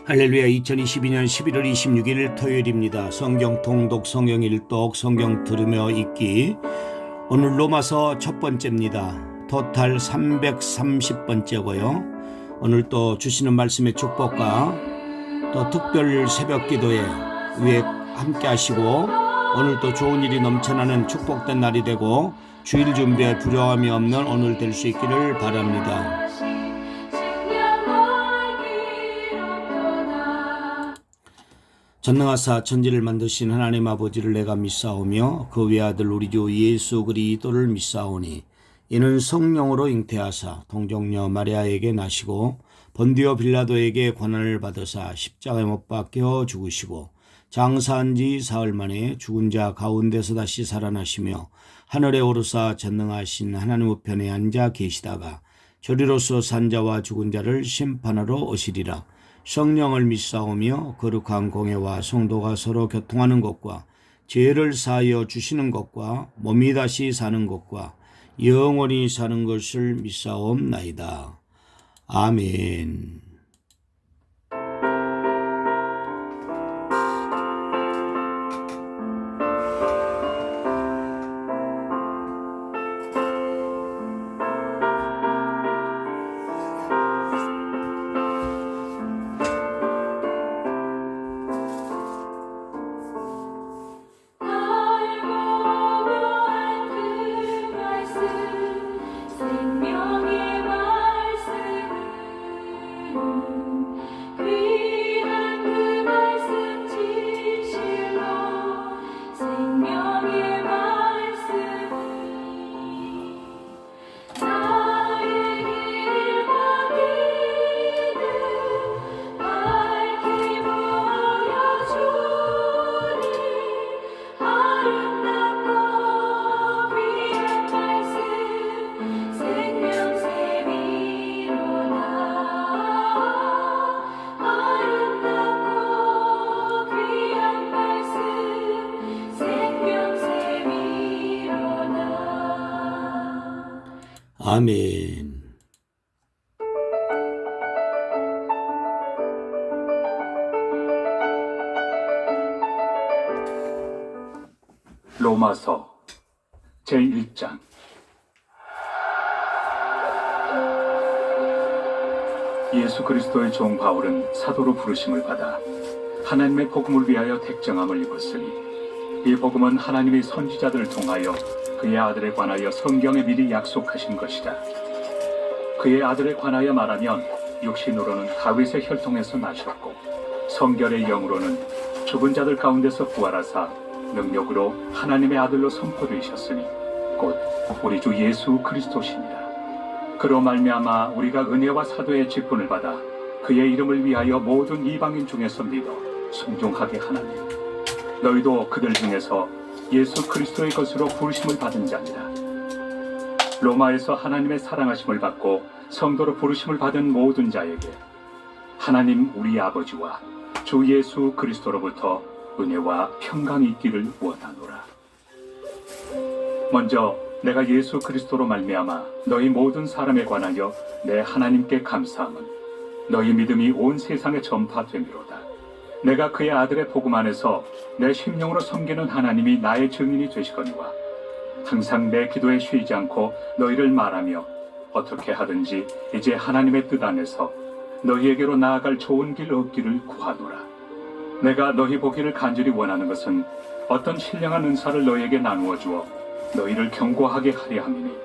할렐루야. 2022년 11월 26일 토요일입니다. 성경 통독, 성경 일독, 성경 들으며 읽기. 오늘 로마서 첫 번째입니다. 토탈 330번째고요. 오늘 또 주시는 말씀의 축복과 또 특별 새벽 기도에 위에 함께 하시고, 오늘 또 좋은 일이 넘쳐나는 축복된 날이 되고 주일 준비에 두려움이 없는 오늘 될 수 있기를 바랍니다. 전능하사 천지를 만드신 하나님 아버지를 내가 믿사오며 그 외아들 우리 주 예수 그리스도를 믿사오니, 이는 성령으로 잉태하사 동정녀 마리아에게 나시고 본디오 빌라도에게 고난을 받으사 십자가에 못 박혀 죽으시고 장사한 지 사흘 만에 죽은 자 가운데서 다시 살아나시며 하늘에 오르사 전능하신 하나님 우편에 앉아 계시다가 저리로서 산 자와 죽은 자를 심판하러 오시리라. 성령을 믿사오며 거룩한 공회와 성도가 서로 교통하는 것과 죄를 사하여 주시는 것과 몸이 다시 사는 것과 영원히 사는 것을 믿사옵나이다. 아멘. 아멘. 로마서 제1장. 예수 그리스도의 종 바울은 사도로 부르심을 받아 하나님의 복음을 위하여 택정함을 입었으니, 이 복음은 하나님이 선지자들을 통하여 그의 아들에 관하여 성경에 미리 약속하신 것이다. 그의 아들에 관하여 말하면 육신으로는 다윗의 혈통에서 나셨고 성결의 영으로는 죽은 자들 가운데서 부활하사 능력으로 하나님의 아들로 선포되셨으니 곧 우리 주 예수 그리스도시니라. 그로 말미암아 우리가 은혜와 사도의 직분을 받아 그의 이름을 위하여 모든 이방인 중에서 믿어 순종하게 하나니, 너희도 그들 중에서 예수 그리스도의 것으로 부르심을 받은 자니라. 로마에서 하나님의 사랑하심을 받고 성도로 부르심을 받은 모든 자에게 하나님 우리 아버지와 주 예수 그리스도로부터 은혜와 평강이 있기를 원하노라. 먼저 내가 예수 그리스도로 말미암아 너희 모든 사람에 관하여 내 하나님께 감사함은 너희 믿음이 온 세상에 전파되미로다. 내가 그의 아들의 복음 안에서 내 심령으로 섬기는 하나님이 나의 증인이 되시거니와, 항상 내 기도에 쉬지 않고 너희를 말하며 어떻게 하든지 이제 하나님의 뜻 안에서 너희에게로 나아갈 좋은 길 얻기를 구하노라. 내가 너희 보기를 간절히 원하는 것은 어떤 신령한 은사를 너희에게 나누어 주어 너희를 견고하게 하려 함이니,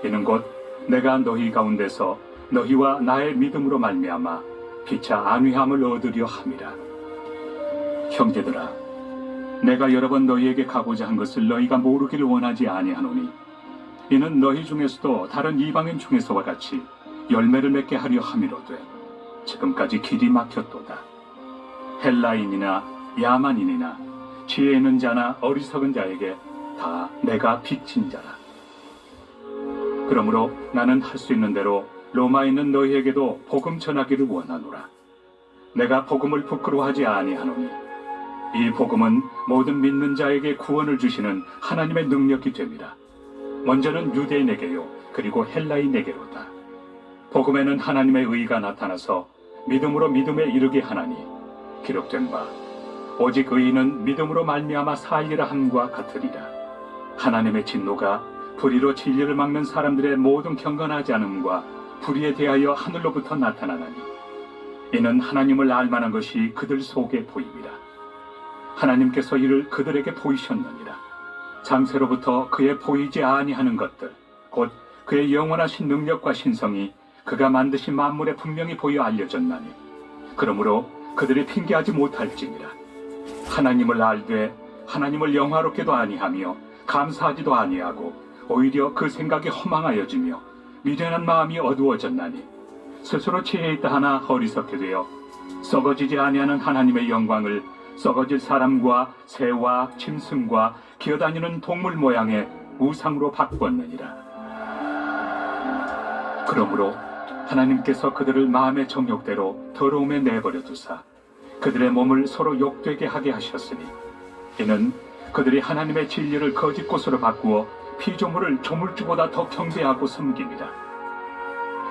이는 곧 내가 너희 가운데서 너희와 나의 믿음으로 말미암아 피차 안위함을 얻으려 함이라. 형제들아, 내가 여러 번 너희에게 가고자 한 것을 너희가 모르기를 원하지 아니하노니, 이는 너희 중에서도 다른 이방인 중에서와 같이 열매를 맺게 하려 함이로되 지금까지 길이 막혔도다. 헬라인이나 야만인이나 지혜 있는 자나 어리석은 자에게 다 내가 빚진 자라. 그러므로 나는 할 수 있는 대로 로마에 있는 너희에게도 복음 전하기를 원하노라. 내가 복음을 부끄러워하지 아니하노니, 이 복음은 모든 믿는 자에게 구원을 주시는 하나님의 능력이 됨이라. 먼저는 유대인에게요, 그리고 헬라인에게로다. 복음에는 하나님의 의가 나타나서 믿음으로 믿음에 이르게 하나니 기록된 바 오직 의인은 믿음으로 말미암아 살리라 함과 같으리라. 하나님의 진노가 불의로 진리를 막는 사람들의 모든 경건하지 않음과 불의에 대하여 하늘로부터 나타나나니 이는 하나님을 알만한 것이 그들 속에 보임이라. 하나님께서 이를 그들에게 보이셨느니라. 장세로부터 그의 보이지 아니하는 것들 곧 그의 영원하신 능력과 신성이 그가 만드신 만물에 분명히 보여 알려졌나니 그러므로 그들이 핑계하지 못할지니라. 하나님을 알되 하나님을 영화롭게도 아니하며 감사하지도 아니하고 오히려 그 생각이 허망하여지며 미련한 마음이 어두워졌나니 스스로 지혜 있다 하나 어리석게 되어 썩어지지 아니하는 하나님의 영광을 썩어질 사람과 새와 짐승과 기어다니는 동물 모양의 우상으로 바꾸었느니라. 그러므로 하나님께서 그들을 마음의 정욕대로 더러움에 내버려 두사 그들의 몸을 서로 욕되게 하게 하셨으니 이는 그들이 하나님의 진리를 거짓 곳으로 바꾸어 피조물을 조물주보다 더 경배하고 섬깁니다.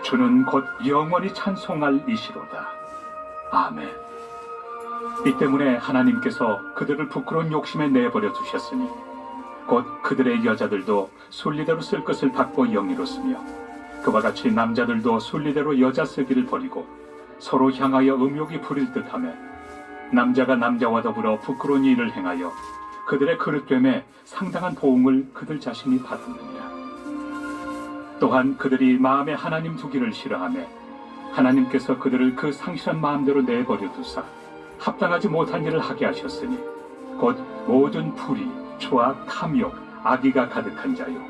주는 곧 영원히 찬송할 이시로다. 아멘. 이 때문에 하나님께서 그들을 부끄러운 욕심에 내버려 두셨으니 곧 그들의 여자들도 순리대로 쓸 것을 바꿔 영이로 쓰며 그와 같이 남자들도 순리대로 여자 쓰기를 버리고 서로 향하여 음욕이 부릴 듯하며 남자가 남자와 더불어 부끄러운 일을 행하여 그들의 그릇됨에 상당한 보응을 그들 자신이 받았느니라. 또한 그들이 마음에 하나님 두기를 싫어하며 하나님께서 그들을 그 상실한 마음대로 내버려 두사 합당하지 못한 일을 하게 하셨으니 곧 모든 불의, 초악, 탐욕, 악의가 가득한 자요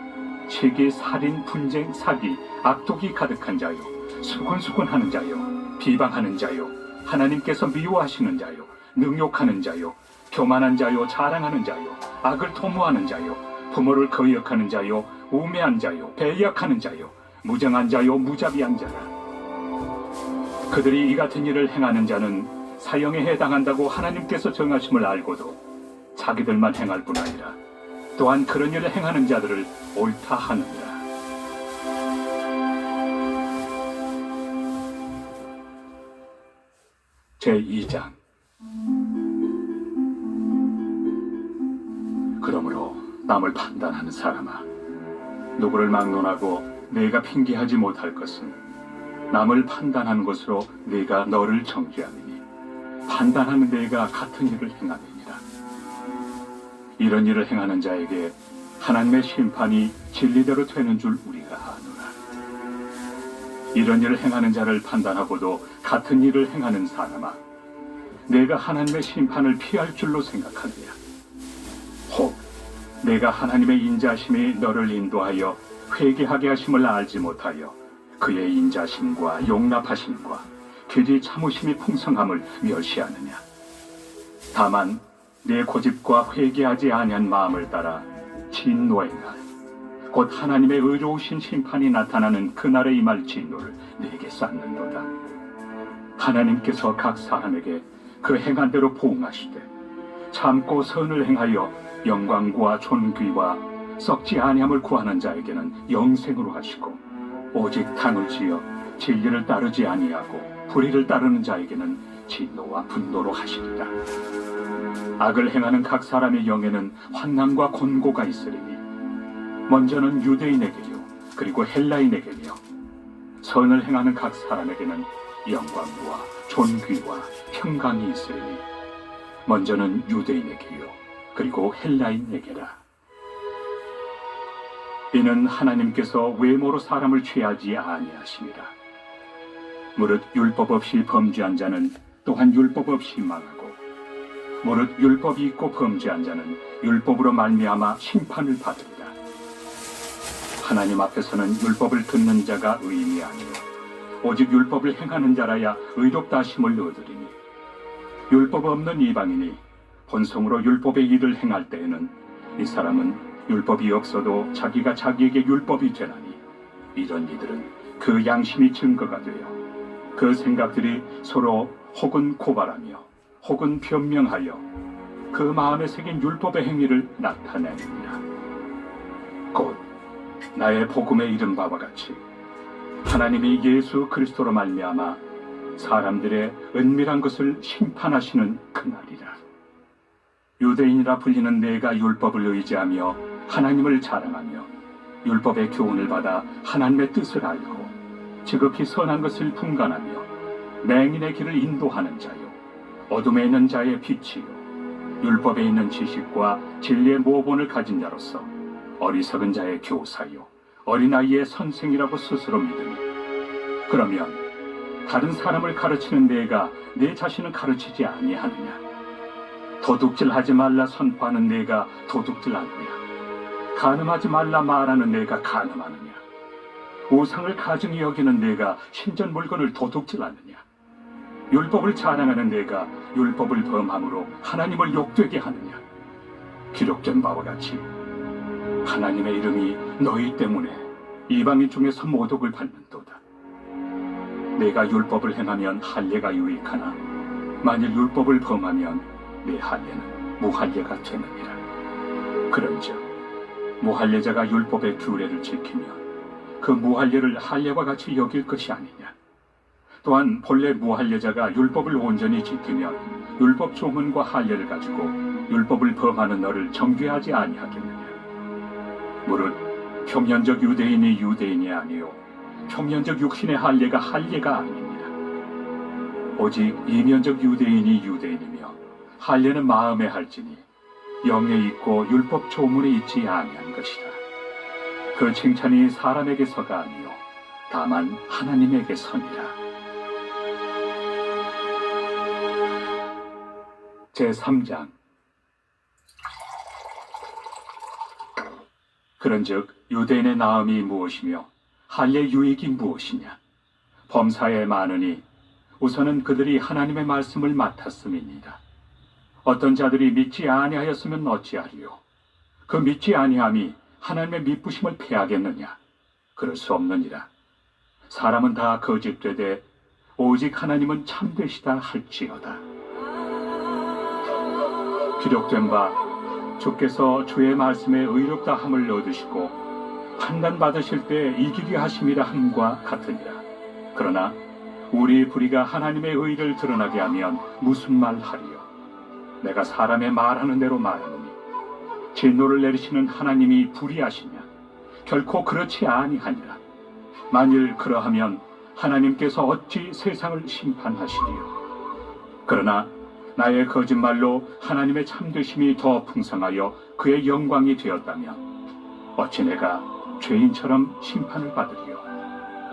시기, 살인, 분쟁, 사기, 악독이 가득한 자요 수군수군하는 자요 비방하는 자요 하나님께서 미워하시는 자요 능욕하는 자요 교만한 자요 자랑하는 자요 악을 도모하는 자요 부모를 거역하는 자요 우매한 자요 배역하는 자요 무정한 자요 무자비한 자라. 그들이 이 같은 일을 행하는 자는 사형에 해당한다고 하나님께서 정하심을 알고도 자기들만 행할 뿐 아니라 또한 그런 일을 행하는 자들을 옳다 하느니라. 제2장. 그러므로 남을 판단하는 사람아, 누구를 막론하고 네가 핑계하지 못할 것은 남을 판단하는 것으로 네가 너를 정죄함이니 판단하는 네가 같은 일을 행함이니라. 이런 일을 행하는 자에게 하나님의 심판이 진리대로 되는 줄 우리가 아노라. 이런 일을 행하는 자를 판단하고도 같은 일을 행하는 사람아, 내가 하나님의 심판을 피할 줄로 생각하느냐? 혹 내가 하나님의 인자심이 너를 인도하여 회개하게 하심을 알지 못하여 그의 인자심과 용납하심과 길이 참으심이 풍성함을 멸시하느냐? 다만 내 고집과 회개하지 아니한 마음을 따라 진노의 날, 곧 하나님의 의로우신 심판이 나타나는 그날에 임할 진노를 내게 쌓는도다. 하나님께서 각 사람에게 그 행한 대로 보응하시되 참고 선을 행하여 영광과 존귀와 썩지 아니함을 구하는 자에게는 영생으로 하시고 오직 당을 지어 진리를 따르지 아니하고 불의를 따르는 자에게는 진노와 분노로 하시리라. 악을 행하는 각 사람의 영에는 환난과 곤고가 있으리니 먼저는 유대인에게요 그리고 헬라인에게며 선을 행하는 각 사람에게는 영광과 존귀와 평강이 있으리니 먼저는 유대인에게요 그리고 헬라인에게라. 이는 하나님께서 외모로 사람을 취하지 아니하심이라. 무릇 율법 없이 범죄한 자는 또한 율법 없이 망하고 무릇 율법이 있고 범죄한 자는 율법으로 말미암아 심판을 받으리라. 하나님 앞에서는 율법을 듣는 자가 의인이 아니요 오직 율법을 행하는 자라야 의롭다 하심을 얻으리니 율법 없는 이방인이 본성으로 율법의 일을 행할 때에는 이 사람은 율법이 없어도 자기가 자기에게 율법이 되나니 이런 이들은 그 양심이 증거가 되어 그 생각들이 서로 혹은 고발하며 혹은 변명하여 그 마음에 새긴 율법의 행위를 나타내느니라. 곧 나의 복음에 이른 바와 같이 하나님이 예수 그리스도로 말미암아 사람들의 은밀한 것을 심판하시는 그날이라. 유대인이라 불리는 내가 율법을 의지하며 하나님을 자랑하며 율법의 교훈을 받아 하나님의 뜻을 알고 지극히 선한 것을 분간하며 맹인의 길을 인도하는 자요, 어둠에 있는 자의 빛이요, 율법에 있는 지식과 진리의 모본을 가진 자로서 어리석은 자의 교사요, 어린아이의 선생이라고 스스로 믿으니, 그러면 다른 사람을 가르치는 내가 내 자신을 가르치지 아니하느냐? 도둑질하지 말라 선포하는 내가 도둑질하느냐? 간음하지 말라 말하는 내가 간음하느냐? 우상을 가증히 여기는 내가 신전 물건을 도둑질하느냐? 율법을 자랑하는 내가 율법을 범함으로 하나님을 욕되게 하느냐? 기록된 바와 같이 하나님의 이름이 너희 때문에 이방인 중에서 모독을 받는도다. 내가 율법을 행하면 할례가 유익하나 만일 율법을 범하면 내 할례는 무할례가 되느니라. 그런즉 무할례자가 율법의 규례를 지키면 그 무할례를 할례와 같이 여길 것이 아니냐? 또한 본래 무할례자가 율법을 온전히 지키면 율법 조문과 할례를 가지고 율법을 범하는 너를 정죄하지 아니하겠느냐? 무릇 표면적 유대인이 유대인이 아니요 표면적 육신의 할례가 할례가 아닙니다. 오직 이면적 유대인이 유대인이며 할례는 마음에 할지니 영에 있고 율법 조문에 있지 아니한 것이라. 그 칭찬이 사람에게서가 아니요 다만 하나님에게서니라. 제3장. 그런즉 유대인의 나음이 무엇이며 할례 유익이 무엇이냐? 범사에 많으니 우선은 그들이 하나님의 말씀을 맡았음이니이다. 어떤 자들이 믿지 아니하였으면 어찌하리요? 그 믿지 아니함이 하나님의 미쁘심을 패하겠느냐? 그럴 수 없느니라. 사람은 다 거짓되되 오직 하나님은 참되시다 할지어다. 기록된 바 주께서 주의 말씀에 의롭다 함을 얻으시고 판단받으실 때 이기게 하심이라 함과 같으니라. 그러나 우리 불의가 하나님의 의를 드러나게 하면 무슨 말 하리요? 내가 사람의 말하는 대로 말하노니 진노를 내리시는 하나님이 불의하시냐? 결코 그렇지 아니하니라. 만일 그러하면 하나님께서 어찌 세상을 심판하시리요? 그러나 나의 거짓말로 하나님의 참되심이 더 풍성하여 그의 영광이 되었다면 어찌 내가 죄인처럼 심판을 받으리요?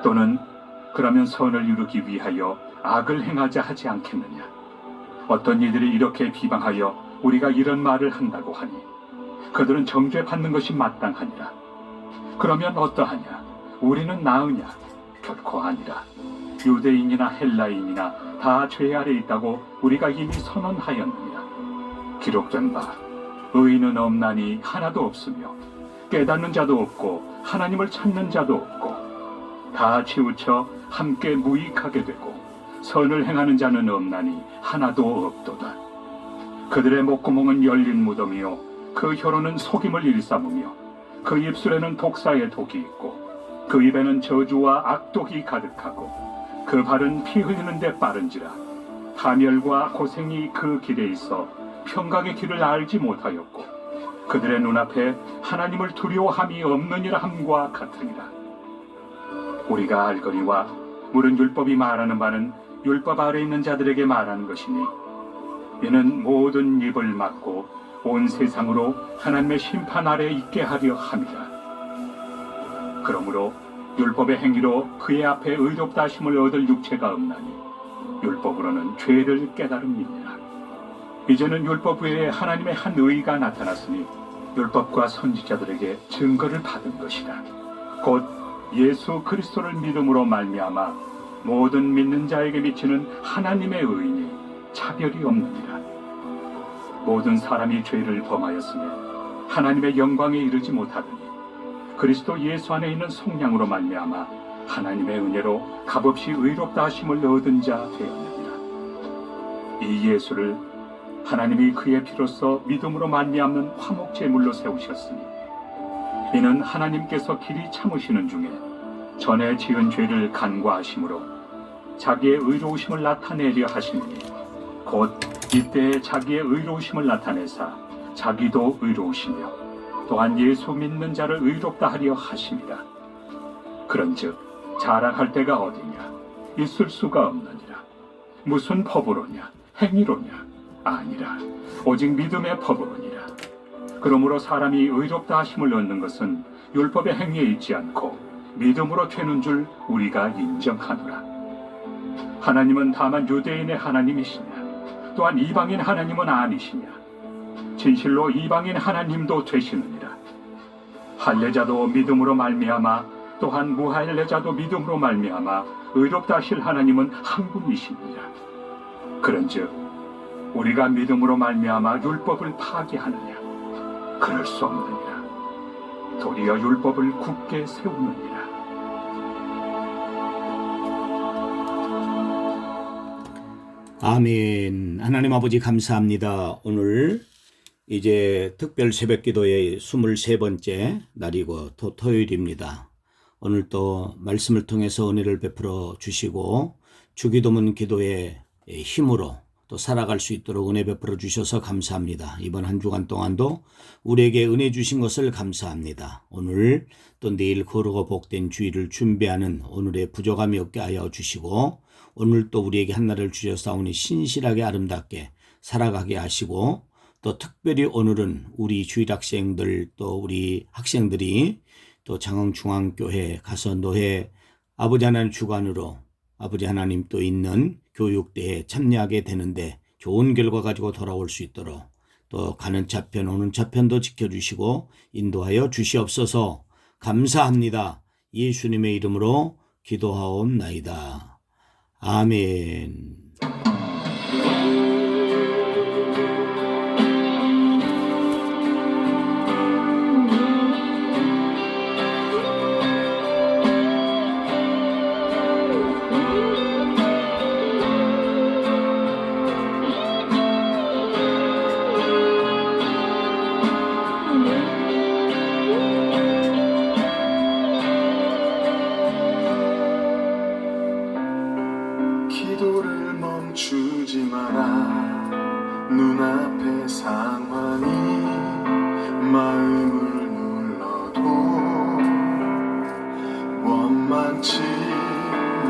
또는 그러면 선을 이루기 위하여 악을 행하자 하지 않겠느냐? 어떤 이들이 이렇게 비방하여 우리가 이런 말을 한다고 하니 그들은 정죄받는 것이 마땅하니라. 그러면 어떠하냐? 우리는 나으냐? 결코 아니라. 유대인이나 헬라인이나 다 죄 아래 있다고 우리가 이미 선언하였느니라. 기록된 바 의인은 없나니 하나도 없으며 깨닫는 자도 없고 하나님을 찾는 자도 없고 다 치우쳐 함께 무익하게 되고 선을 행하는 자는 없나니 하나도 없도다. 그들의 목구멍은 열린 무덤이요 그 혀로는 속임을 일삼으며 그 입술에는 독사의 독이 있고 그 입에는 저주와 악독이 가득하고 그 발은 피 흘리는 데 빠른지라. 파멸과 고생이 그 길에 있어 평강의 길을 알지 못하였고 그들의 눈앞에 하나님을 두려워함이 없느니라 함과 같으니라. 우리가 알거니와 물은 율법이 말하는 바는 율법 아래 있는 자들에게 말하는 것이니 이는 모든 입을 막고 온 세상으로 하나님의 심판 아래 있게 하려 함이라. 그러므로 율법의 행위로 그의 앞에 의롭다 하심을 얻을 육체가 없나니 율법으로는 죄를 깨달음이니라. 이제는 율법 외에 하나님의 한 의가 나타났으니 율법과 선지자들에게 증거를 받은 것이다. 곧 예수 그리스도를 믿음으로 말미암아 모든 믿는 자에게 미치는 하나님의 의인이 차별이 없느니라. 모든 사람이 죄를 범하였으며 하나님의 영광에 이르지 못하더니 그리스도 예수 안에 있는 속량으로 말미암아 하나님의 은혜로 값없이 의롭다 하심을 얻은 자 되었느니라. 이 예수를 하나님이 그의 피로써 믿음으로 말미암는 화목 제물로 세우셨으니 이는 하나님께서 길이 참으시는 중에 전에 지은 죄를 간과하심으로 자기의 의로우심을 나타내려 하시니 곧 이때에 자기의 의로우심을 나타내사 자기도 의로우시며 또한 예수 믿는 자를 의롭다 하려 하심이라. 그런즉 자랑할 때가 어디냐? 있을 수가 없느니라. 무슨 법으로냐? 행위로냐? 아니라 오직 믿음의 법으로니라. 그러므로 사람이 의롭다 하심을 얻는 것은 율법의 행위에 있지 않고 믿음으로 되는 줄 우리가 인정하노라. 하나님은 다만 유대인의 하나님이시냐? 또한 이방인 하나님은 아니시냐? 진실로 이방인 하나님도 되시느니라. 할례자도 믿음으로 말미암아 또한 무할례자도 믿음으로 말미암아 의롭다 하실 하나님은 한 분이시니라. 그런즉 우리가 믿음으로 말미암아 율법을 파기하느냐? 그럴 수 없느니라. 도리어 율법을 굳게 세우느니라. 아멘. 하나님 아버지 감사합니다. 오늘 이제 특별 새벽기도의 23번째 날이고 또 토요일입니다. 오늘 또 말씀을 통해서 은혜를 베풀어 주시고 주기도문 기도의 힘으로 또 살아갈 수 있도록 은혜 베풀어 주셔서 감사합니다. 이번 한 주간 동안도 우리에게 은혜 주신 것을 감사합니다. 오늘 또 내일 거룩하고 복된 주일을 준비하는 오늘의 부족함이 없게 하여 주시고 오늘 또 우리에게 한날을 주셨사오니 신실하게 아름답게 살아가게 하시고 또 특별히 오늘은 우리 주일학생들 또 우리 학생들이 또 장흥중앙교회 가서 노회 아버지 하나님 주관으로 아버지 하나님 또 있는 교육대에 참여하게 되는데 좋은 결과 가지고 돌아올 수 있도록 또 가는 차편 오는 차편도 지켜주시고 인도하여 주시옵소서. 감사합니다. 예수님의 이름으로 기도하옵나이다. 아멘. 기도를 멈추지 마라. 눈앞의 상황이 마음을 눌러도 원망치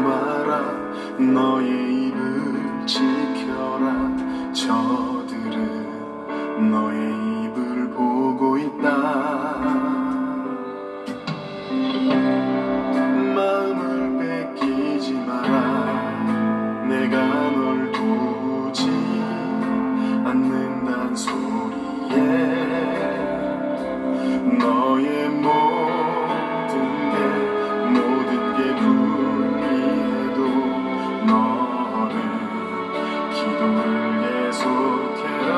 마라. 너의 입을 지켜라. 저들은 너의 입을 보고 있다. 마음을 뺏기지 마라. 내가 널 도우지 않는단 소리에 너의 모든 게 불리해도 너는 기도를 계속해라.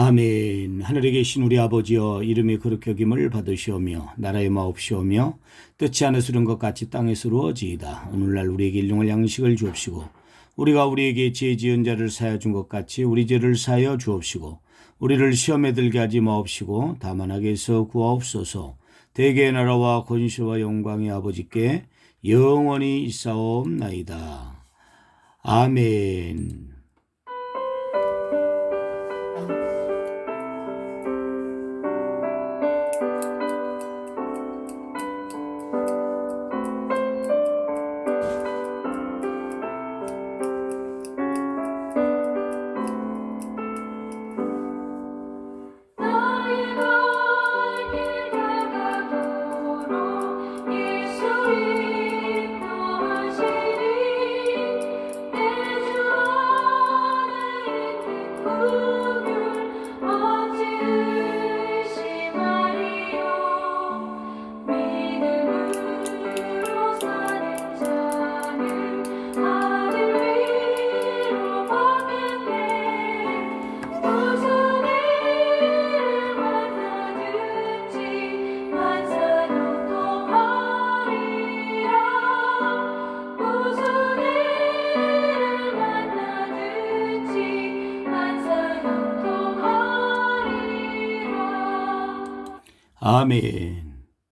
아멘. 하늘에 계신 우리 아버지여, 이름이 거룩히 여김을 받으시오며 나라의 마옵시오며 뜻이 하늘에서 이룬 것 같이 땅에서 이루어지이다. 오늘날 우리에게 일용할 양식을 주옵시고 우리가 우리에게 죄 지은 자를 사하여 준 것 같이 우리 죄를 사하여 주옵시고 우리를 시험에 들게 하지 마옵시고 다만 악에서 구하옵소서. 대개의 나라와 권세와 영광의 아버지께 영원히 있사옵나이다. 아멘. 아멘.